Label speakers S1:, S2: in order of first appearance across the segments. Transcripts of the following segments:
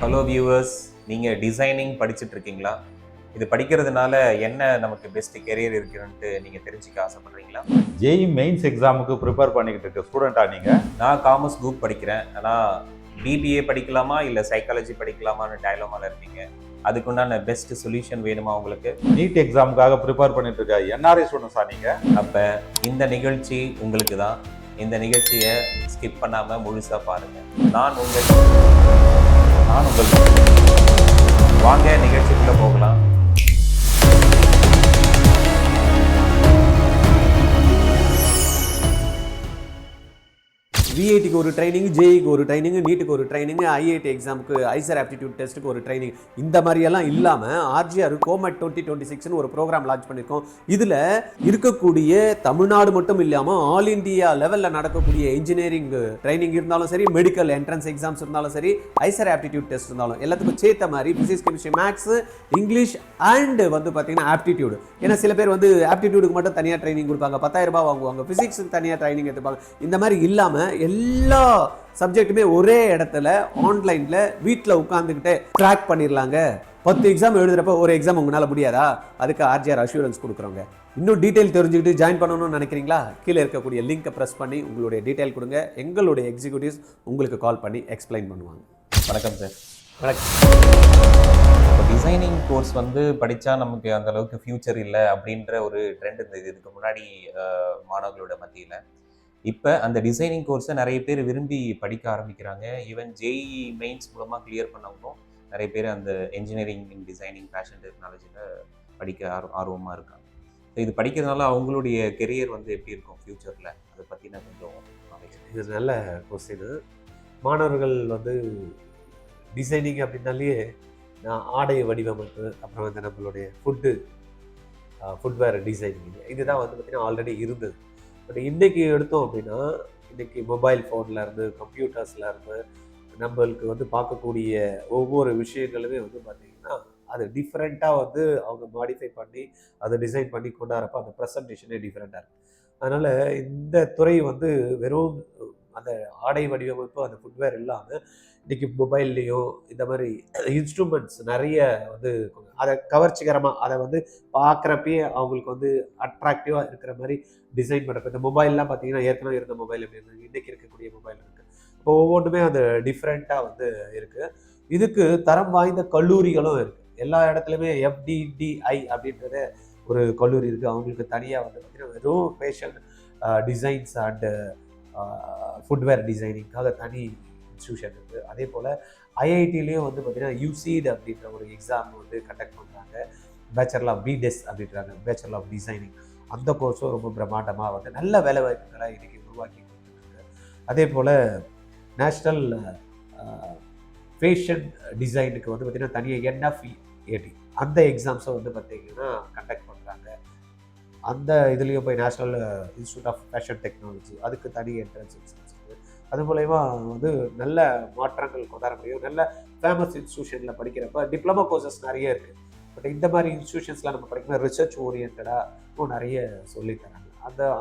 S1: Hello viewers, நீங்கள் designing படிச்சுட்டு இருக்கீங்களா? இது படிக்கிறதுனால என்ன நமக்கு பெஸ்ட் கெரியர் இருக்குன்ட்டு நீங்கள் தெரிஞ்சுக்க ஆசைப்படுறீங்களா?
S2: ஜேஇ மெயின்ஸ் எக்ஸாமுக்கு ப்ரிப்பேர் பண்ணிக்கிட்டு இருக்க ஸ்டூடெண்ட்டா நீங்கள்?
S1: நான் காமர்ஸ் குரூப் படிக்கிறேன். ஆனால் பிபிஏ படிக்கலாமா இல்லை சைக்காலஜி படிக்கலாமான்னு டயலமாவில் இருக்கீங்க. அதுக்குண்டான பெஸ்ட் சொல்யூஷன் வேணுமா உங்களுக்கு?
S2: நீட் எக்ஸாமுக்காக ப்ரிப்பேர் பண்ணிட்டு இருக்க என்ஆர்ஐ ஸ்டூடெண்ட்ஸா நீங்கள்?
S1: அப்போ இந்த நிகழ்ச்சி உங்களுக்கு தான். இந்த நிகழ்ச்சியை ஸ்கிப் பண்ணாமல் முழுசாக பாருங்கள். நான் உங்கள் வாங்க நிகழ்ச்சிக்குள்ளே போகலாம்.
S3: விஐடிக்கு ஒரு ட்ரைனிங், ஜேஇக்கு ஒரு ட்ரைனிங், நீட்டுக்கு ஒரு ட்ரைனிங், ஐஐடி எக்ஸாமுக்கு ஐசர் ஆப்டிடியூட் டெஸ்ட்டுக்கு ஒரு ட்ரைனிங், இந்த மாதிரியெல்லாம் இல்லாமல் ஆர்ஜிஆர் கோமட் 2026ன்னு ஒரு ப்ரோக்ராம் லான்ச் பண்ணியிருக்கோம். இதில் இருக்கக்கூடிய தமிழ்நாடு மட்டும் இல்லாமல் ஆல் இண்டியா லெவலில் நடக்கக்கூடிய இன்ஜினியரிங் ட்ரைனிங் இருந்தாலும் சரி, மெடிக்கல் என்ட்ரன்ஸ் எக்ஸாம்ஸ் இருந்தாலும் சரி, ஐசர் ஆப்டிடியூட் டெஸ்ட் இருந்தாலும் எல்லாத்துக்கும் சேர்த்த மாதிரி physics, chemistry, maths, English and வந்து பார்த்தீங்கன்னா ஆப்டிடியூடு. ஏன்னா சில பேர் வந்து ஆப்டிடியூடுக்கு மட்டும் தனியாக ட்ரைனிங் கொடுப்பாங்க, 10,000 ரூபாய் வாங்குவாங்க, ஃபிசிக்ஸுக்கு தனியாக ட்ரைனிங் எடுத்துப்பாங்க. இந்த மாதிரி இல்லாமல் எல்லா சப்ஜெக்ட்டுமே ஒரே இடத்துல ஆன்லைன்ல வீட்டில் உட்காந்துக்கிட்டே ட்ராக் பண்ணிடலாங்க. 10 எக்ஸாம் எழுதுறப்ப ஒரு எக்ஸாம் உங்களால முடியாதா? அதுக்கு ஆர்ஜிஆர் அஷூரன்ஸ் கொடுக்குறோங்க. இன்னும் டீட்டெயில் தெரிஞ்சுக்கிட்டு ஜாயின் பண்ணணும்னு நினைக்கிறீங்களா? கீழே இருக்கக்கூடிய லிங்கை ப்ரெஸ் பண்ணி உங்களுடைய டீட்டெயில் கொடுங்க. எங்களுடைய எக்ஸிக்யூட்டிவ்ஸ் உங்களுக்கு கால் பண்ணி எக்ஸ்பிளைன் பண்ணுவாங்க.
S1: வணக்கம் சார்.
S3: வணக்கம்.
S1: இப்போ டிசைனிங் கோர்ஸ் வந்து படித்தா நமக்கு அந்த அளவுக்கு ஃபியூச்சர் இல்லை அப்படின்ற ஒரு ட்ரெண்ட் இருந்தது இதுக்கு முன்னாடி மாணவர்களோட மத்தியில். இப்போ அந்த டிசைனிங் கோர்ஸை நிறைய பேர் விரும்பி படிக்க ஆரம்பிக்கிறாங்க. ஈவன் ஜேஇ மெயின்ஸ் மூலமாக கிளியர் பண்ணவங்களும் நிறைய பேர் அந்த என்ஜினியரிங் இன் டிசைனிங், ஃபேஷன் டெக்னாலஜியில் படிக்க ஆர்வமாக இருக்காங்க. ஸோ இது படிக்கிறதுனால அவங்களுடைய கெரியர் வந்து எப்படி இருக்கும் ஃப்யூச்சரில், அதை பற்றின கொஞ்சம் நாலேஜ்.
S3: இது நல்ல கொஸ்டின். மாணவர்கள் வந்து டிசைனிங் அப்படின்னாலே ஆடை வடிவமைப்பு, அப்புறம் வந்து நம்மளுடைய ஃபுட்வேர் டிசைனிங், இதுதான் வந்து பார்த்திங்கன்னா ஆல்ரெடி இருந்தது. பட் இன்றைக்கி எடுத்தோம் அப்படின்னா, இன்றைக்கி மொபைல் ஃபோன்லேருந்து, கம்ப்யூட்டர்ஸ்லேருந்து நம்மளுக்கு வந்து பார்க்கக்கூடிய ஒவ்வொரு விஷயங்களுமே வந்து பார்த்திங்கன்னா அது டிஃப்ரெண்ட்டாக வந்து அவங்க மாடிஃபை பண்ணி அதை டிசைன் பண்ணி கொண்டாடுறப்ப அந்த ப்ரெசன்டேஷனே டிஃப்ரெண்ட்டாக இருக்குது. அதனால் இந்த துறை வந்து வெறும் அந்த ஆடை வடிவமைப்பு, அந்த ஃபுட்வேர் இல்லாமல் இன்றைக்கி மொபைல்லையும் இந்த மாதிரி இன்ஸ்ட்ருமெண்ட்ஸ் நிறைய வந்து அதை கவர்ச்சிகரமாக அதை வந்து பார்க்குறப்பயே அவங்களுக்கு வந்து அட்ராக்டிவாக இருக்கிற மாதிரி டிசைன் பண்ணுறப்ப, இந்த மொபைல்லாம் பார்த்தீங்கன்னா ஏற்கனவே இருந்த மொபைல் எப்படி இருந்தது, இன்றைக்கி இருக்கக்கூடிய மொபைல் இருக்குது. இப்போ ஒவ்வொன்றுமே அது டிஃப்ரெண்ட்டாக வந்து இருக்குது. இதுக்கு தரம் வாய்ந்த கல்லூரிகளும் இருக்குது. எல்லா இடத்துலையுமே FDDI அப்படின்றத ஒரு கல்லூரி இருக்குது. அவங்களுக்கு தனியாக வந்து பார்த்திங்கன்னா வெறும் ஃபேஷன் டிசைன்ஸ் அண்டு ஃபுட்வேர் டிசைனிங்காக தனி இன்ஸ்டியூஷன் இருக்குது. அதே போல் ஐஐடிலையும் வந்து பார்த்திங்கன்னா UCED அப்படின்ற ஒரு எக்ஸாம் வந்து கண்டக்ட் பண்ணுறாங்க. பேச்சுலர் ஆஃப் பிடெஸ் அப்படின்றாங்க, பேச்சுலர் ஆஃப் டிசைனிங். அந்த கோர்ஸும் ரொம்ப பிரம்மாண்டமாக வந்து நல்ல வேலை வாய்ப்புகளை இன்றைக்கி உருவாக்கி கொடுத்துருக்கு. அதே போல் நேஷ்னல் ஃபேஷன் டிசைனுக்கு வந்து பார்த்திங்கன்னா தனியாக NFEAT அந்த எக்ஸாம்ஸை வந்து பார்த்திங்கன்னா கண்டக்ட் பண்ணுறாங்க. அந்த இதுலேயும் போய் national institute of fashion technology, அதுக்கு தனி என்ட்ரன்ஸ் எக்ஸாம்ஸ் இருக்குது. அது மூலயமா வந்து நல்ல மாற்றங்கள் கொண்டாட முடியும். நல்ல ஃபேமஸ் இன்ஸ்டியூஷனில் படிக்கிறப்ப டிப்ளமோ கோர்சஸ் நிறைய இருக்குது. பட் இந்த மாதிரி இன்ஸ்டியூஷன்ஸ்லாம் நம்ம படிக்கணும் ரிசர்ச் ஓரியன்டாக நிறைய சொல்லித்தராங்க.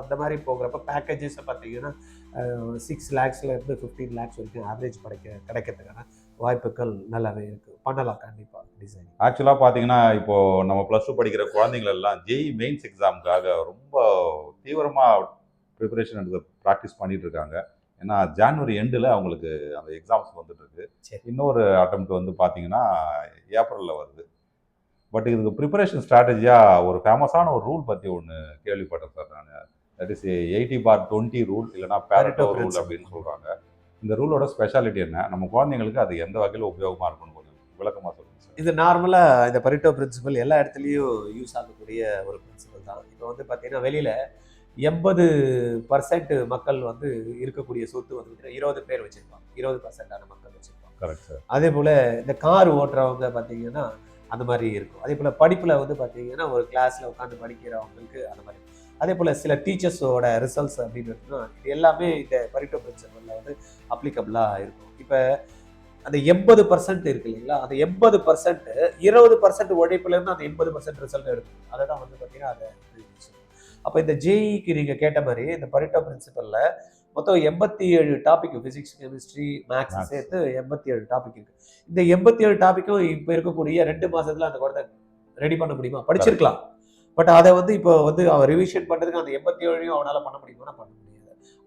S3: அந்த மாதிரி போகிறப்ப பேக்கேஜஸை பார்த்தீங்கன்னா 6 lakhsலேருந்து 15 lakhs வரைக்கும் ஆவரேஜ் கிடைக்கிறதுக்கான வாய்ப்புகள் நல்லாவே இருக்குது. பண்ணலாம் கண்டிப்பாக டிசைன்.
S2: ஆக்சுவலாக பார்த்தீங்கன்னா இப்போது நம்ம +2 படிக்கிற குழந்தைங்களெல்லாம் ஜேஇ மெயின்ஸ் எக்ஸாமுக்காக ரொம்ப தீவிரமாக ப்ரிப்பரேஷன் எடுத்து ப்ராக்டிஸ் பண்ணிகிட்டு இருக்காங்க. ஏன்னா ஜனவரி எண்டில் அவங்களுக்கு அந்த எக்ஸாம்ஸ் வந்துட்டுருக்கு. இன்னொரு அட்டெம்ப்ட் வந்து பார்த்தீங்கன்னா ஏப்ரலில் வருது. பட் இதுக்கு ப்ரிப்பரேஷன் ஸ்ட்ராட்டஜியாக ஒரு ஃபேமஸான ஒரு ரூல் பற்றி ஒன்று கேள்விப்பட்டேன் சார் நான். தட் இஸ் 80/20 ரூல், இல்லைனா பேரட்டோ ரூல் அப்படின்னு சொல்கிறாங்க. இந்த ரூலோட ஸ்பெஷாலிட்டி என்ன, நம்ம குழந்தைங்களுக்கு அது எந்த வகையில் உபயோகமாக இருக்கும்னு கொஞ்சம் விளக்கமாக சொல்லுங்கள் சார்.
S3: இது நார்மலாக இந்த பரிட்டோ பிரின்சிபல் எல்லா இடத்துலையும் யூஸ் ஆகக்கூடிய ஒரு பிரின்சிபல் தான். இப்போ வந்து பார்த்தீங்கன்னா வெளியில் 80% மக்கள் வந்து இருக்கக்கூடிய சொத்து வந்து 20 பேர் வச்சுருப்பாங்க, 20% மக்கள் வச்சுருப்பாங்க.
S2: Correct sir.
S3: அதே போல் இந்த கார் ஓட்டுறவங்க பார்த்தீங்கன்னா அந்த மாதிரி இருக்கும். அதே போல் படிப்பில் வந்து பார்த்தீங்கன்னா ஒரு கிளாஸில் உட்காந்து படிக்கிறவங்களுக்கு அந்த மாதிரி. அதே போல் சில டீச்சர்ஸோட ரிசல்ட்ஸ் அப்படின்னு இருக்குன்னா இது எல்லாமே இந்த பரிட்டோ பிரின்சிபலில் வந்து அப்ளிகபிளாக இருக்கும். இப்போ அந்த 80% இருக்கு இல்லைங்களா, அந்த 80% 20% உழைப்புலேருந்து அந்த 80% ரிசல்ட் எடுக்கும். அதை தான் வந்து பார்த்தீங்கன்னா அதை. அப்போ இந்த ஜேஇக்கு நீங்கள் கேட்ட மாதிரி இந்த பரிட்டோ பிரின்சிபலில் மொத்தம் 87 topic, physics, chemistry, maths
S2: Maths.
S3: சேர்த்து 87 டாபிக் இருக்கு. இந்த 87 டாபிக்கும் இப்போ இருக்கக்கூடிய 2 மாசத்துல அந்த குழந்தை ரெடி பண்ண முடியுமா? படிச்சிருக்கலாம். பட் அதை வந்து இப்போ வந்து அவன் ரிவிஷன் பண்றதுக்கு அந்த 87 அவனால பண்ண முடியுமா? பண்ண முடியாது.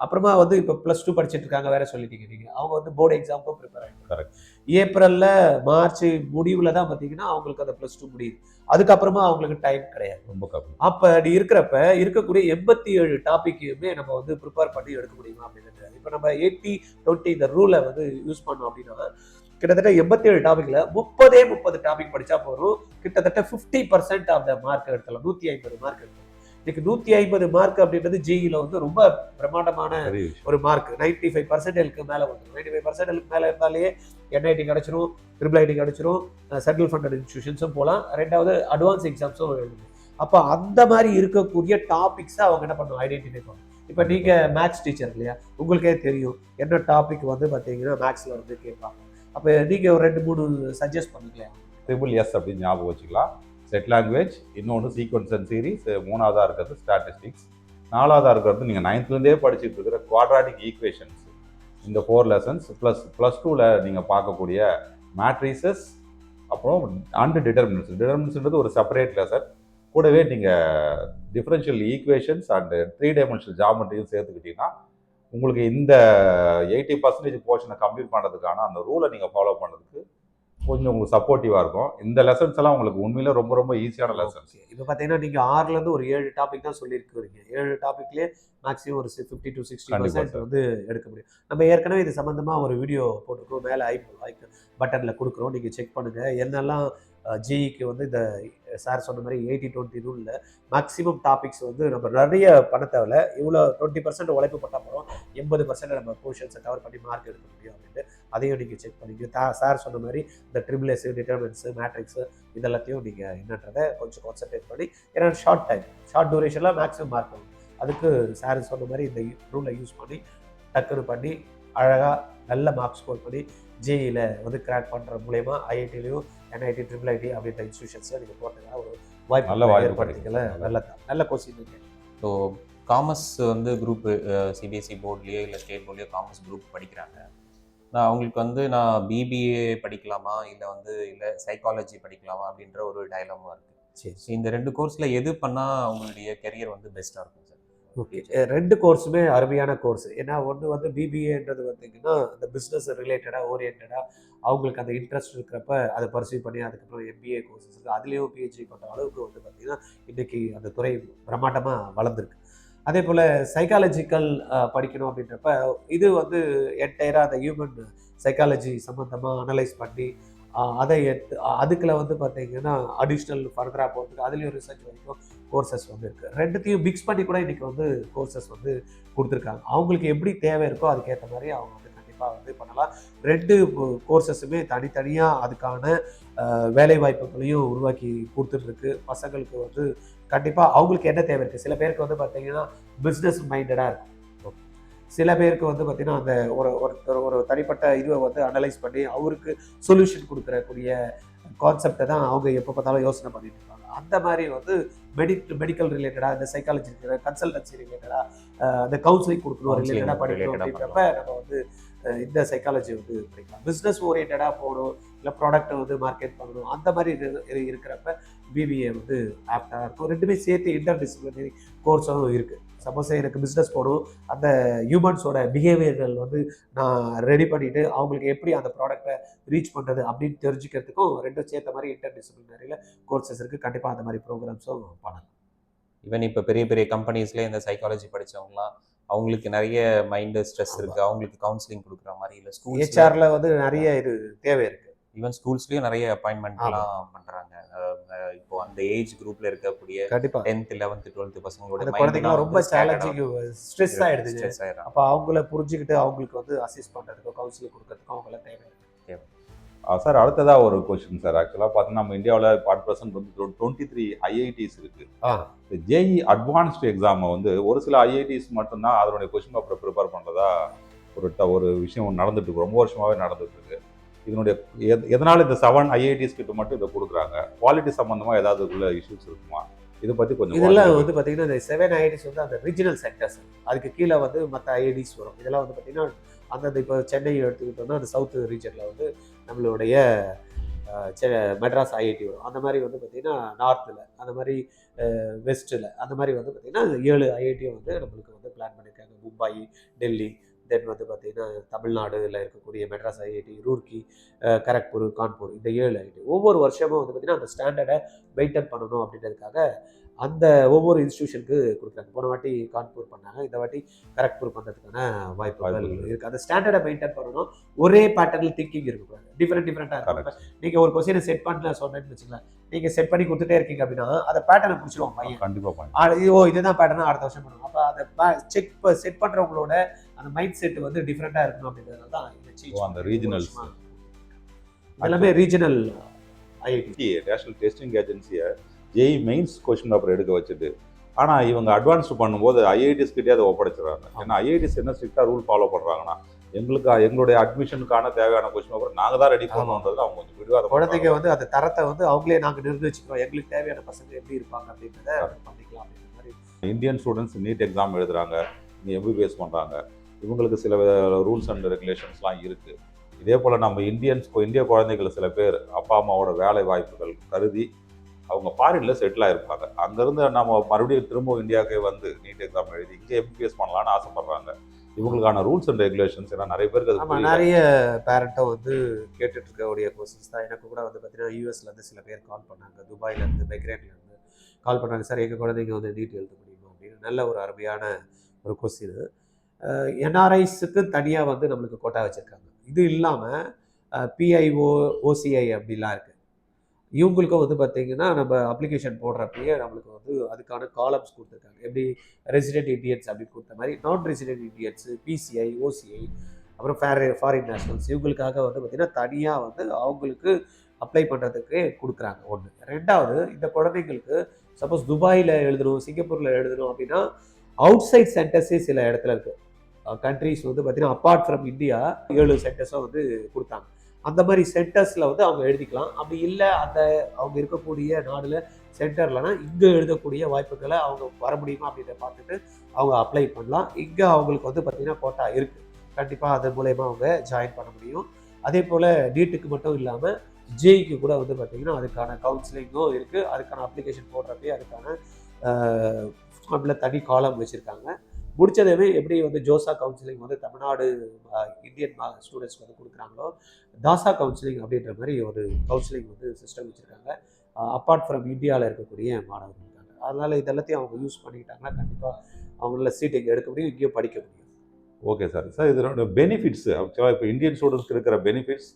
S3: அப்புறமா வந்து இப்போ +2 படிச்சுட்டு இருக்காங்க வேற சொல்லிட்டீங்க நீங்க. அவங்க வந்து போர்டு எக்ஸாமுக்கும் ப்ரிப்பேர் ஆகிட்டு
S2: கரெக்ட்.
S3: ஏப்ரல்ல மார்ச் முடிவுல தான் பார்த்தீங்கன்னா அவங்களுக்கு அந்த +2 முடியுது. அதுக்கப்புறமா அவங்களுக்கு டைம் கிடையாது.
S2: ரொம்ப கம்மி.
S3: அப்படி இருக்கிறப்ப இருக்கக்கூடிய 87 டாபிக்குமே நம்ம வந்து ப்ரிப்பேர் பண்ணி எடுக்க முடியுமா அப்படின்னு. இப்போ நம்ம 80-20 இந்த ரூலை வந்து யூஸ் பண்ணோம் அப்படின்னா கிட்டத்தட்ட 87 டாபிக்ல 30 டாபிக் படிச்சா போதும். கிட்டத்தட்ட 50% ஆஃப் த மார்க் எடுத்தலாம். 150 மார்க் எடுத்தலாம். இன்னைக்கு 150 மார்க் அப்படின்றது ஜிஇல வந்து ரொம்ப பிரம்மாண்டமான
S2: பெரிய விஷயம்.
S3: ஒரு மார்க். 95% மேல வந்துடும். 95% மேல இருந்தாலே என்ஐடி கிடைச்சிரும், ட்ரிபிள் கிடைச்சிரும், சென்ட்ரல் ஃபண்டட் இன்ஸ்டிடியூஷன்ஸும் போகலாம். ரெண்டாவது அட்வான்ஸ் எக்ஸாம்ஸும் எழுதணும். அப்போ அந்த மாதிரி இருக்கக்கூடிய டாபிக்ஸை அவங்க என்ன பண்ணணும்? ஐடென்டிஃபை பண்ணணும். இப்போ நீங்க மேத்ஸ் டீச்சர் இல்லையா, உங்களுக்கே தெரியும் என்ன டாபிக் வந்து பார்த்தீங்கன்னா மேத்ஸ்ல வந்து கேட்பாங்க. அப்போ நீங்க ஒரு 2-3 சஜஸ்ட் பண்ணுங்களேன்.
S2: SSS அப்படின்னு ஞாபகம் வச்சுக்கலாம். செட் லாங்குவேஜ், இன்னொன்று சீக்வன்ஸ் அண்ட் சீரிஸ், மூணாவதாக இருக்கிறது ஸ்டாட்டிஸ்டிக்ஸ், நாலாவதாக இருக்கிறது நீங்கள் 9th படிச்சுட்டு இருக்கிற குவாட்ராட்டிக் ஈக்குவேஷன்ஸ். இந்த 4 லெசன்ஸ் +2ல நீங்கள் பார்க்கக்கூடிய மேட்ரிசஸ், அப்புறம் டிட்டர்மினன்ஸ். டிட்டர்மினன்ஸ்ன்றது ஒரு செப்பரேட் லெசன். கூடவே நீங்கள் டிஃபரன்ஷியல் ஈக்குவேஷன்ஸ் அண்ட் 3 டைமென்ஷனல் ஜாமெட்ரியும் சேர்த்துக்கிட்டீங்கன்னா உங்களுக்கு இந்த 80% போர்ஷனை கம்ப்ளீட் பண்ணுறதுக்கான அந்த ரூலை நீங்கள் ஃபாலோ பண்ணுறதுக்கு கொஞ்சம் உங்களுக்கு சப்போர்ட்டிவாக இருக்கும். இந்த லெசன்ஸ் எல்லாம் உங்களுக்கு உண்மையிலே ரொம்ப ரொம்ப ஈஸியான லெசன்ஸ்.
S3: இப்போ பார்த்தீங்கன்னா நீங்கள் 6லேருந்து ஒரு 7 டாபிக் தான் சொல்லியிருக்கிறீங்க. 7 டாபிக்லேயே மேக்ஸிமம் ஒரு 50-60% வந்து எடுக்க முடியும். நம்ம ஏற்கனவே இது சம்மந்தமாக ஒரு வீடியோ போட்டிருக்கோம். மேலே ஐ பட்டனில் கொடுக்குறோம், நீங்கள் செக் பண்ணுங்கள். என்னெல்லாம் ஜிஇக்கு வந்து இந்த சார் சொன்ன மாதிரி 80-20 ரூலில் மேக்ஸிமம் டாபிக்ஸ் வந்து நம்ம நிறைய பண்ண தேவையில்ல. இவ்வளோ 20% உழைப்பு பட்டால் போகிறோம், 80% நம்ம போர்ஷன்ஸை கவர் பண்ணி மார்க் எடுக்க முடியும் அப்படின்ட்டு அதையும் நீங்கள் செக் பண்ணிங்க. சார் சொன்ன மாதிரி இந்த ட்ரிபிள்எஸ், டிட்டர்மினன்ஸு, மேட்ரிக்ஸு இதெல்லாத்தையும் நீங்கள் என்னன்றதை கொஞ்சம் கான்சன்ட்ரேட் பண்ணி, ஏன்னா ஷார்ட் டூரேஷனில் மேக்ஸிமம் மார்க் வரும். அதுக்கு சார் சொன்ன மாதிரி இந்த ரூலை யூஸ் பண்ணி டக்குன்னு பண்ணி அழகாக நல்ல மார்க் ஸ்கோர் பண்ணி ஜேஇல வந்து கிராக் பண்ணுற மூலயமா ஐஐடிலையும் என்ஐடி, ட்ரிபிள் அப்படின்ற இன்ஸ்டியூஷன்ஸில் நீங்கள் போகிறதுக்காக ஒரு வாய்ப்பு ஏற்படுத்திக்கல. நல்ல கொஸ்டின்.
S1: ஸோ காமர்ஸ் வந்து குரூப்பு சிபிஎஸ்சி போர்ட்லேயோ இல்லை ஸ்டேட் போர்ட்லேயோ காமர்ஸ் குரூப் படிக்கிறாங்க. நான் அவங்களுக்கு வந்து நான் பிபிஏ படிக்கலாமா இல்லை சைக்காலஜி படிக்கலாமா அப்படின்ற ஒரு டயலாமா இருக்குது. சரி, இந்த 2 கோர்ஸில் எது பண்ணால் அவங்களுடைய கெரியர் வந்து பெஸ்ட்டாக இருக்கும் சார்?
S3: ஓகே, 2 கோர்ஸுமே அருமையான கோர்ஸ். ஏன்னா ஒன்று வந்து பிபிஏன்றது பார்த்தீங்கன்னா அந்த பிஸ்னஸ் ரிலேட்டடாக ஓரியன்டாக அவங்களுக்கு அந்த இன்ட்ரெஸ்ட் இருக்கிறப்ப அதை பர்சியூ பண்ணி அதுக்கப்புறம் எம்பிஏ கோர்சஸ் இருக்குது. அதுலேயும் பிஹெச்டி பண்ணுற அளவுக்கு வந்து பார்த்திங்கன்னா இன்றைக்கி அந்த துறை பிரம்மாண்டமாக வளர்ந்துருக்கு. அதே போல் சைக்காலஜிக்கல் படிக்கணும் அப்படின்றப்ப இது வந்து என்டையராக அந்த ஹியூமன் சைக்காலஜி சம்மந்தமாக அனலைஸ் பண்ணி அதை அதுக்குள்ள வந்து பார்த்தீங்கன்னா அடிஷ்னல் ஃபர்தராக போகிறதுக்கு அதுலேயும் ரிசர்ச் வரைக்கும் கோர்சஸ் வந்து இருக்குது. 2த்தையும் மிக்ஸ் பண்ணி கூட இன்றைக்கி வந்து கோர்சஸ் வந்து கொடுத்துருக்காங்க. அவங்களுக்கு எப்படி தேவை இருக்கோ அதுக்கேற்ற மாதிரி அவங்க வந்து கண்டிப்பாக வந்து பண்ணலாம். 2 கோர்சஸுமே தனித்தனியாக அதுக்கான வேலை வாய்ப்புகளையும் உருவாக்கி கொடுத்துட்ருக்கு. பசங்களுக்கு வந்து கண்டிப்பாக அவங்களுக்கு என்ன தேவை இருக்குது. சில பேருக்கு வந்து பார்த்தீங்கன்னா பிஸ்னஸ் மைண்டடாக இருக்கும். சில பேருக்கு வந்து பார்த்தீங்கன்னா அந்த ஒரு தனிப்பட்ட இதுவை வந்து அனலைஸ் பண்ணி அவருக்கு சொல்யூஷன் கொடுக்கக்கூடிய கான்செப்டை தான் அவங்க எப்போ பார்த்தாலும் யோசனை பண்ணிட்டு இருப்பாங்க. அந்த மாதிரி வந்து மெடிக்கல் ரிலேட்டடாக, இந்த சைக்காலஜி கன்சல்டன்சி ரிலேட்டடாக, அந்த கவுன்சிலிங் கொடுக்கணும் ரிலேட்டடாக படிக்கணும் அப்படின்றப்ப நம்ம வந்து இந்த சைக்காலஜி வந்து படிக்கலாம். பிஸ்னஸ் ஓரியன்டாக போகணும், இல்லை ப்ராடக்ட்டை வந்து மார்க்கெட் பண்ணணும், அந்த மாதிரி இருக்கிறப்ப பிபிஏ வந்து ஆப்டாக இருக்கும். 2மே சேர்த்து இன்டர் டிசிப்ளினரி கோர்ஸும் இருக்குது. சப்போஸ் எனக்கு பிஸ்னஸ் போகணும், அந்த ஹியூமன்ஸோட பிஹேவியர்கள் வந்து நான் ரெடி பண்ணிவிட்டு அவங்களுக்கு எப்படி அந்த ப்ராடக்டை ரீச் பண்ணுறது அப்படின்னு தெரிஞ்சுக்கிறதுக்கும் 2 சேர்த்த மாதிரி இன்டர் டிசிப்ளினரியில் கோர்சஸ் இருக்குது. கண்டிப்பாக அந்த மாதிரி ப்ரோக்ராம்ஸும் பண்ணலாம்.
S1: ஈவன் இப்போ பெரிய பெரிய கம்பெனிஸ்லேயே இந்த சைக்காலஜி படித்தவங்களாம் அவங்களுக்கு நிறைய மைண்டு ஸ்ட்ரெஸ் இருக்குது, அவங்களுக்கு கவுன்சிலிங் கொடுக்குற மாதிரி, இல்லை ஸ்கூல்
S3: ஹெச்ஆர்ல வந்து நிறைய இது தேவை இருக்குது.
S1: ஈவன் ஸ்கூல்ஸ்லேயும் நிறைய அப்பாயின்மெண்ட்லாம் பண்ணுறாங்க. இப்போ அந்த ஏஜ் குரூப்ல இருக்கக்கூடிய 10th 11th 12th பசங்களோட
S3: குழந்தைங்களாம் ரொம்ப சேலஞ்சிங், ஸ்ட்ரெஸ் ஆயிடுது. அப்போ அவங்கள புரிஞ்சுக்கிட்டு அவங்களுக்கு வந்து அசிஸ்ட் பண்ணுறதுக்கும் கவுன்சிலிங் கொடுக்கறதுக்கும் அவங்கள தேவை.
S2: சார் அடுத்ததாக ஒரு கொஸ்டின் சார். ஆக்சுவலாக பார்த்தீங்கன்னா நம்ம இந்தியாவில் 40% வந்து 23 ஐஐடிஸ் இருக்குது. ஜேஇ அட்வான்ஸ்டு எக்ஸாமை வந்து ஒரு சில ஐஐடிஸ் மட்டும்தான் அதனுடைய கொஸ்டின் பேப்பரை ப்ரிப்பேர் பண்ணுறதா ஒரு விஷயம் நடந்துட்டு இருக்கு, ரொம்ப வருஷமாகவே நடந்துட்டு இருக்கு. இதனுடைய எதனால் இந்த 7 ஐஐடிஸ் கிட்ட மட்டும் இதை கொடுக்குறாங்க? குவாலிட்டி சம்மந்தமாக ஏதாவது உள்ள இஷ்யூஸ் இருக்குமா? இதை பற்றி கொஞ்சம்
S3: இதெல்லாம்
S2: குழந்தைகளுக்கு
S3: வந்து பார்த்தீங்கன்னா இந்த 7 ஐஐடிஸ் வந்து அந்த ரீஜனல் சென்டர்ஸ், அதுக்கு கீழே வந்து மற்ற ஐஐடிஸ் வரும். இதெல்லாம் வந்து பார்த்தீங்கன்னா அந்தந்த இப்போ சென்னை எடுத்துக்கிட்டோம்னா அந்த சவுத் ரீஜனில் வந்து நம்மளுடைய மெட்ராஸ் ஐஐடி வரும். அந்த மாதிரி வந்து பார்த்தீங்கன்னா நார்த்தில், அந்த மாதிரி வெஸ்ட்டில், அந்த மாதிரி வந்து பார்த்தீங்கன்னா 7 ஐஐடியும் வந்து நம்மளுக்கு வந்து பிளான் பண்ணியிருக்காங்க. மும்பை, டெல்லி, தென் வந்து பார்த்தீங்கன்னா தமிழ்நாடுல இருக்கக்கூடிய மெட்ராஸ் ஐஐடி, ரூர்க்கி, கரக்பூர், கான்பூர், இந்த 7 ஐஐடி. ஒவ்வொரு வருஷமும் வந்து பார்த்தீங்கன்னா அந்த ஸ்டாண்டர்டை மெயின்டைன் பண்ணணும் அப்படின்றதுக்காக அந்த ஒவ்வொரு இன்ஸ்டியூஷனுக்கு கொடுக்குறாங்க. போன வாட்டி கான்பூர் பண்ணாங்க, இந்த வாட்டி கரக்பூர் பண்ணுறதுக்கான வாய்ப்புகள் இருக்குது. அந்த ஸ்டாண்டர்டை மெயின்டைன் பண்ணணும். ஒரே பேட்டர்னில் திங்கிங் இருக்கக்கூடாது. டிஃப்ரெண்ட்டாக இருக்கும். நீங்கள் ஒரு கொஸ்டினை செட் பண்ணல சொன்னேன்னு வச்சுக்கலாம், நீங்கள் செட் பண்ணி கொடுத்துட்டே இருக்கீங்க அப்படின்னா அந்த பேட்டர்னை பிடிச்சிருவோம் பையன்.
S2: கண்டிப்பாக
S3: இதுதான் பேட்டர்னா அடுத்த வருஷம் பண்ணுவோம். அப்போ அதை செட் பண்ணுறவங்களோட அந்த மைண்ட் செட் வந்து டிஃப்ரெண்ட்டாக இருக்கணும் அப்படின்றதுனால தான்
S2: அந்த ரீஜனல்
S3: எல்லாமே ரீஜனல் ஐஐடி
S2: நேஷனல் டெஸ்டிங் ஏஜென்சியை ஜேஇ மெயின்ஸ் கொஸ்டின் பேப்பர் எடுக்க வச்சுட்டு, ஆனால் இவங்க அட்வான்ஸ் பண்ணும்போது ஐஐடிஸ் கிட்டே அதை ஒப்படைச்சிடறாங்க. ஏன்னா ஐஐடிஸ் என்ன ஸ்ட்ரிக்டாக ரூல் ஃபாலோ பண்ணுறாங்கன்னா, எங்களுடைய அட்மிஷனுக்கான தேவையான கொஸ்டின் பேப்பர் நாங்கள் தான் ரெடி பண்ணணுன்றது அவங்க கொஞ்சம் பிடிவாத
S3: குழந்தைங்க வந்து அந்த தரத்தை வந்து அவங்களே நாங்கள் நிர்ணயிச்சுக்கிறோம், எங்களுக்கு தேவையான பசங்க எப்படி இருப்பாங்க அப்படின்றத பண்ணிக்கலாம் அப்படின்ற மாதிரி.
S2: இந்தியன் ஸ்டூடெண்ட்ஸ் நீட் எக்ஸாம் எழுதுறாங்க, இங்கே எம்பிபிஎஸ் பண்ணுறாங்க, இவங்களுக்கு சில ரூல்ஸ் அண்ட் ரெகுலேஷன்ஸ்லாம் இருக்குது. இதே போல் நம்ம இந்திய குழந்தைகள் சில பேர் அப்பா அம்மாவோட வேலை வாய்ப்புகள் கருதி அவங்க ஃபாரின்ல செட்டில் ஆகிருப்பாங்க. அங்கேருந்து நம்ம மறுபடியும் திரும்ப இந்தியாவுக்கே வந்து நீட் எக்ஸாம் எழுதி இங்கே எம்பிபிஎஸ் பண்ணலான்னு ஆசைப்படுறாங்க. இவங்களுக்கான ரூல்ஸ் அண்ட் ரெகுலேஷன்ஸ் ஏன்னா நிறைய பேருக்கு
S3: நிறைய பேரண்ட்டும் வந்து கேட்டுட்டு இருக்கக்கூடிய கொஸ்டின்ஸ் தான். எனக்கு கூட வந்து பார்த்தீங்கன்னா யூஎஸ்லேருந்து சில பேர் கால் பண்ணாங்க, துபாயிலேருந்து, பக்ரைன்லேருந்து கால் பண்ணாங்க. சார் எங்கள் குழந்தைங்க வந்து நீட் எழுத முடியுமா அப்படின்னு. நல்ல ஒரு அருமையான ஒரு கொஸ்டின். என்ஆர்ஐஸுக்கு தனியாக வந்து நம்மளுக்கு கோட்டா வச்சுருக்காங்க. இது இல்லாமல் பிஐஓ, ஓசிஐ அப்படிலாம் இருக்குது. இவங்களுக்கும் வந்து பார்த்தீங்கன்னா நம்ம அப்ளிகேஷன் போடுறப்பயே நம்மளுக்கு வந்து அதுக்கான காலம்ஸ் கொடுத்துருக்காங்க. எப்படி ரெசிடென்ட் இண்டியன்ஸ் அப்படின்னு கொடுத்த மாதிரி நான் ரெசிடென்ட் இண்டியன்ஸு, பிசிஐ, ஓசிஐ, அப்புறம் ஃபாரின் நேஷனல்ஸ், இவங்களுக்காக வந்து பார்த்திங்கன்னா தனியாக வந்து அவங்களுக்கு அப்ளை பண்ணுறதுக்கு கொடுக்குறாங்க. ஒன்று. ரெண்டாவது, இந்த குழந்தைங்களுக்கு சப்போஸ் துபாயில் எழுதணும், சிங்கப்பூரில் எழுதணும் அப்படின்னா அவுட் சைட் சென்டர்ஸே சில இடத்துல இருக்குது. கண்ட்ரிஸ் வந்து பார்த்திங்கன்னா அப்பார்ட் ஃப்ரம் இந்தியா 7 சென்டர்ஸும் வந்து கொடுத்தாங்க. அந்த மாதிரி சென்டர்ஸில் வந்து அவங்க எழுதிக்கலாம். அப்படி இல்லை அந்த அவங்க இருக்கக்கூடிய நாடில் சென்டர்லனா இங்கே எழுதக்கூடிய வாய்ப்புகளை அவங்க வர முடியுமா அப்படின்றத பார்த்துட்டு அவங்க அப்ளை பண்ணலாம். இங்கே அவங்களுக்கு வந்து பார்த்திங்கன்னா கோட்டா இருக்குது. கண்டிப்பாக அது மூலயமா அவங்க ஜாயின் பண்ண முடியும். அதே போல் நீட்டுக்கு மட்டும் இல்லாமல் ஜேஇக்கு கூட வந்து பார்த்திங்கன்னா அதுக்கான கவுன்சிலிங்கும் இருக்குது. அதுக்கான அப்ளிகேஷன் போடுறப்பே அதுக்கான ஃபார்மில் தனி காலம் வச்சுருக்காங்க. முடிச்சதவே எப்படி வந்து ஜோசா கவுன்சிலிங் வந்து தமிழ்நாடு இந்தியன் ஸ்டூடெண்ட்ஸ்க்கு வந்து கொடுக்குறாங்களோ, தாசா கவுன்சிலிங் அப்படின்ற மாதிரி ஒரு கவுன்சிலிங் வந்து சிஸ்டம் வச்சுருக்காங்க. அப்பார்ட் ஃப்ரம் இந்தியாவில் இருக்கக்கூடிய மாணவர்கள் இருக்காங்க. அதனால் இதெல்லாத்தையும் அவங்க யூஸ் பண்ணிக்கிட்டாங்கன்னா கண்டிப்பாக அவங்களால சீட் இங்கே எடுக்க முடியும், இங்கேயும் படிக்க முடியும்.
S2: Okay sir. சார் இதோட பெனிஃபிட்ஸ் ஆக்சுவலாக இப்போ இந்தியன் ஸ்டூடெண்ட்ஸ்க்கு இருக்கிற பெனிஃபிட்ஸ்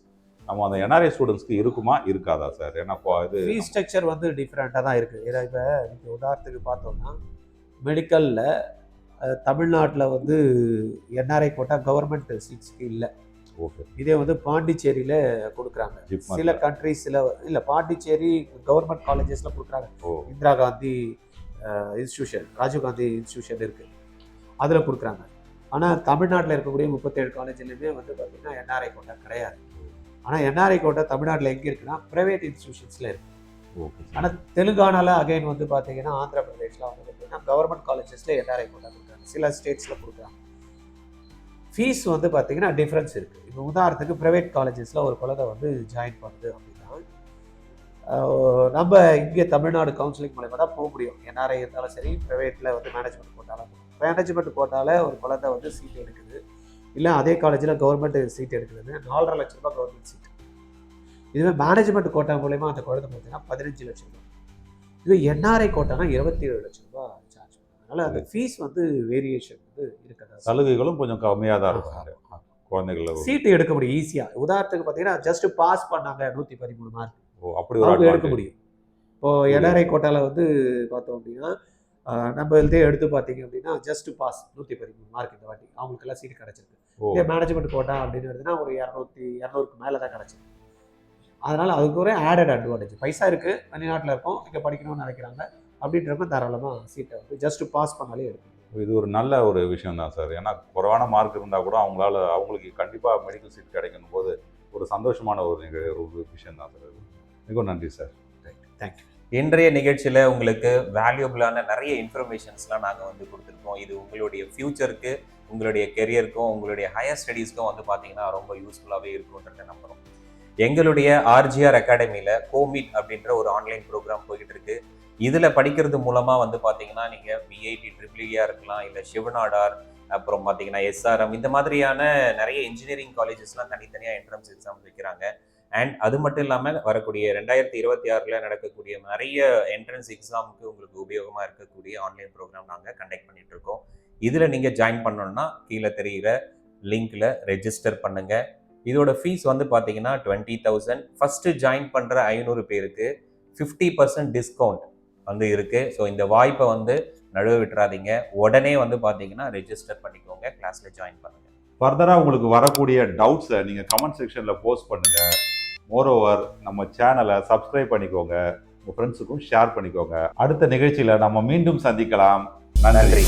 S2: நம்ம அந்த என்ஆர்ஐ ஸ்டூடெண்ட்ஸ்க்கு இருக்குமா இருக்காதா சார்? ஏன்னா இது
S3: ஃபீஸ் ஸ்ட்ரக்சர் வந்து டிஃப்ரெண்ட்டாக தான் இருக்குது. ஏன்னா இப்போ உதாரணத்துக்கு பார்த்தோம்னா மெடிக்கலில் தமிழ்நாட்டில் வந்து என்ஆர்ஐ கோட்டா கவர்மெண்ட் சீட்ஸ்க்கு இல்லை.
S2: ஓகே.
S3: இதே வந்து பாண்டிச்சேரியில் கொடுக்குறாங்க. சில கண்ட்ரிஸில் இல்லை, பாண்டிச்சேரி கவர்மெண்ட் காலேஜஸில் கொடுக்குறாங்க. இந்திரா காந்தி இன்ஸ்டியூஷன், ராஜீவ்காந்தி இன்ஸ்டியூஷன் இருக்குது, அதில் கொடுக்குறாங்க. ஆனால் தமிழ்நாட்டில் இருக்கக்கூடிய 37 காலேஜ்லையுமே வந்து பார்த்திங்கன்னா என்ஆர்ஐ கோட்டா கிடையாது. ஆனால் என்ஆர்ஐ கோட்டா தமிழ்நாட்டில் எங்கே இருக்குன்னா ப்ரைவேட் இன்ஸ்டியூஷன்ஸில் இருக்குது. ஆனால் தெலுங்கானாவில் அகைன் வந்து பார்த்தீங்கன்னா ஆந்திர பிரதேஷில் வந்து பார்த்தீங்கன்னா கவர்மெண்ட் காலேஜஸில் என்ஆர்ஐ கோட்டா கொடுக்குறாங்க, சில ஸ்டேட்ஸில் கொடுக்குறாங்க. ஃபீஸ் வந்து பார்த்தீங்கன்னா டிஃப்ரென்ஸ் இருக்குது. இப்போ உதாரணத்துக்கு ப்ரைவேட் காலேஜஸில் ஒரு குழந்தை வந்து ஜாயின் பண்ணுது அப்படின்னா நம்ம இங்கே தமிழ்நாடு கவுன்சிலிங் மூலமாக தான் போக முடியும். என்ஆர்ஐ இருந்தாலும் சரி, ப்ரைவேட்டில் வந்து மேனேஜ்மெண்ட் கோட்டாவில் ஒரு குழந்தை வந்து சீட் எடுக்குது, இல்லை அதே காலேஜில் கவர்மெண்ட் சீட் எடுக்குதுன்னு 4.5 லட்ச ரூபா கவர்மெண்ட் சீட். இதுவே மேனேஜ்மெண்ட் கோட்டா மூலயமா அந்த குழந்தை பார்த்தீங்கன்னா 15 லட்சம் ரூபா. இது என்ஆர்ஐ கோட்டானா 27 லட்சம் ரூபா சார்ஜ் பண்ணுறாங்க. அதனால் அந்த ஃபீஸ் வந்து வேரியேஷன் வந்து இருக்கிறதா.
S2: சலுகைகளும் கொஞ்சம் கம்மியாக தான் இருக்கும் குழந்தைகள்.
S3: சீட்டு எடுக்க முடியும் ஈஸியாக. உதாரணத்துக்கு பார்த்தீங்கன்னா ஜஸ்ட் பாஸ் பண்ணாங்க 113 மார்க்,
S2: அப்படி
S3: அவங்க எடுக்க முடியும். இப்போது என்ஆர்ஐ கோட்டாவில் வந்து பார்த்தோம் அப்படின்னா நம்ம இதே எடுத்து பார்த்தீங்க அப்படின்னா ஜஸ்ட் பாஸ் 113 மார்க் இந்த வாட்டி அவங்களுக்கெல்லாம் சீட்டு கிடச்சிருக்கு. இதே மேனேஜ்மெண்ட் கோட்டா அப்படின்னு எடுத்துன்னா ஒரு 200க்கு மேலே தான் கிடச்சிருக்கு. அதனால் அதுக்கு ஒரு ஆடட் அட்வான்டேஜ். பைசா இருக்குது, வெளிநாட்டில் இருக்கோம், இங்கே படிக்கணும்னு நினைக்கிறாங்க அப்படின்றப்ப தாராளமாக சீட்டை வந்து ஜஸ்ட் பாஸ் பண்ணாலே எடுக்கணும். இது
S2: ஒரு நல்ல ஒரு விஷயம் தான் சார். ஏன்னா குறைவான மார்க் இருந்தால் கூட அவங்களுக்கு கண்டிப்பாக மெடிக்கல் சீட் கிடைக்கணும் போது ஒரு சந்தோஷமான ஒரு விஷயம் தான் சார். மிகவும் நன்றி சார்.
S3: தேங்க்யூ.
S1: இன்றைய நிகழ்ச்சியில் உங்களுக்கு வேல்யூபிளான நிறைய இன்ஃபர்மேஷன்ஸ்லாம் நாங்கள் வந்து கொடுத்துருக்கோம். இது உங்களுடைய ஃப்யூச்சருக்கு, உங்களுடைய கெரியருக்கும், உங்களுடைய ஹையர் ஸ்டடீஸ்க்கும் வந்து பார்த்தீங்கன்னா ரொம்ப யூஸ்ஃபுல்லாகவே இருக்குன்றத நம்புகிறோம். எங்களுடைய ஆர்ஜிஆர் அகாடமியில் கோமீட் அப்படின்ற ஒரு ஆன்லைன் ப்ரோக்ராம் போய்கிட்டு இருக்கு. இதில் படிக்கிறது மூலமாக வந்து பார்த்தீங்கன்னா நீங்கள் விஐடி ட்ரிபிள்இயாக இருக்கலாம், இல்லை சிவநாடார், அப்புறம் பார்த்தீங்கன்னா எஸ்ஆர்எம், இந்த மாதிரியான நிறைய இன்ஜினியரிங் காலேஜஸ்லாம் தனித்தனியாக என்ட்ரன்ஸ் எக்ஸாம் வைக்கிறாங்க. அண்ட் அது மட்டும் இல்லாமல் வரக்கூடிய 2026 நடக்கக்கூடிய நிறைய என்ட்ரன்ஸ் எக்ஸாமுக்கு உங்களுக்கு உபயோகமாக இருக்கக்கூடிய ஆன்லைன் ப்ரோக்ராம் நாங்கள் கண்டக்ட் பண்ணிட்டு இருக்கோம். இதில் நீங்கள் ஜாயின் பண்ணணும்னா கீழே தெரிகிற லிங்க்ல ரெஜிஸ்டர் பண்ணுங்க. இதோட ஃபீஸ் வந்து பார்த்தீங்கன்னா 20,000. ஃபர்ஸ்ட் ஜாயின் பண்ணுற 500 பேருக்கு 50% டிஸ்கவுண்ட் வந்து இருக்கு. ஸோ இந்த வாய்ப்பை வந்து நழுவ விட்டுறாதீங்க. உடனே வந்து பார்த்தீங்கன்னா ரெஜிஸ்டர் பண்ணிக்கோங்க, கிளாஸ்ல ஜாயின் பண்ணுங்க.
S2: ஃபர்தராக உங்களுக்கு வரக்கூடிய டவுட்ஸை நீங்கள் கமெண்ட் செக்ஷனில் போஸ்ட் பண்ணுங்கள். மோரோவர் நம்ம சேனலை சப்ஸ்கிரைப் பண்ணிக்கோங்க, உங்கள் ஃப்ரெண்ட்ஸுக்கும் ஷேர் பண்ணிக்கோங்க. அடுத்த நிகழ்ச்சியில் நம்ம மீண்டும் சந்திக்கலாம். நன்றி.